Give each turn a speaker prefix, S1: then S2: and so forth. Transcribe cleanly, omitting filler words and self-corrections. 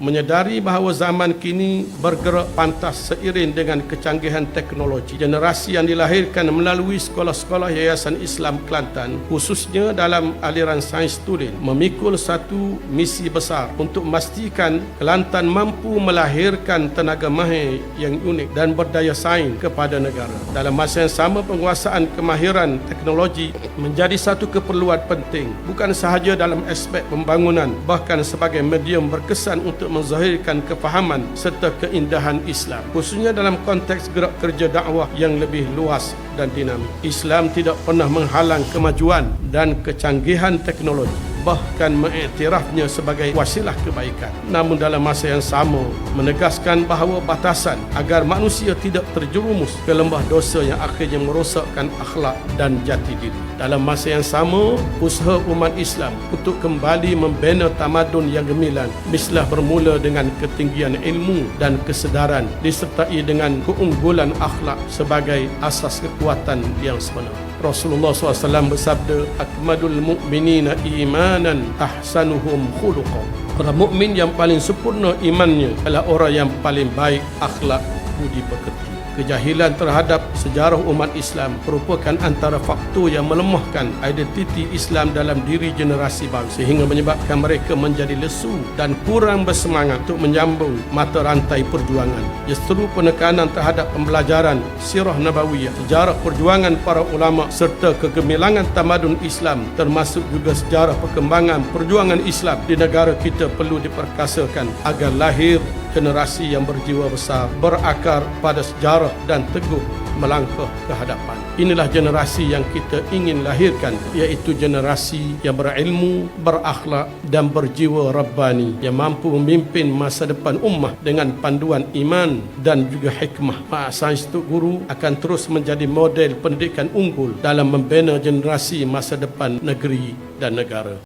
S1: Menyadari bahawa zaman kini bergerak pantas seiring dengan kecanggihan teknologi, generasi yang dilahirkan melalui sekolah-sekolah Yayasan Islam Kelantan, khususnya dalam aliran sains tulen, memikul satu misi besar untuk memastikan Kelantan mampu melahirkan tenaga mahir yang unik dan berdaya saing kepada negara. Dalam masa yang sama, penguasaan kemahiran teknologi menjadi satu keperluan penting, bukan sahaja dalam aspek pembangunan, bahkan sebagai medium berkesan untuk menzahirkan kefahaman serta keindahan Islam, khususnya dalam konteks gerak kerja dakwah yang lebih luas dan dinamik. Islam tidak pernah menghalang kemajuan dan kecanggihan teknologi, bahkan mengiktirafnya sebagai wasilah kebaikan. Namun dalam masa yang sama, menegaskan bahawa batasan agar manusia tidak terjerumus ke lembah dosa yang akhirnya merosakkan akhlak dan jati diri. Dalam masa yang sama, usaha umat Islam untuk kembali membina tamadun yang gemilang mestilah bermula dengan ketinggian ilmu dan kesedaran disertai dengan keunggulan akhlak sebagai asas kekuatan yang sebenar. Rasulullah SAW bersabda, "Akmadul mu'minina imanan ahsanuhum khuluqan." Orang mukmin yang paling sempurna imannya adalah orang yang paling baik akhlak budi pekerti. Kejahilan terhadap sejarah umat Islam merupakan antara faktor yang melemahkan identiti Islam dalam diri generasi baru, sehingga menyebabkan mereka menjadi lesu dan kurang bersemangat untuk menyambung mata rantai perjuangan. Justru penekanan terhadap pembelajaran sirah nabawiyah, sejarah perjuangan para ulama serta kegemilangan tamadun Islam, termasuk juga sejarah perkembangan perjuangan Islam di negara kita, perlu diperkasakan agar lahir generasi yang berjiwa besar, berakar pada sejarah dan teguh melangkah ke hadapan. Inilah generasi yang kita ingin lahirkan, iaitu generasi yang berilmu, berakhlak dan berjiwa rabbani, yang mampu memimpin masa depan ummah dengan panduan iman dan juga hikmah. Sains Tok Guru akan terus menjadi model pendidikan unggul dalam membina generasi masa depan negeri dan negara.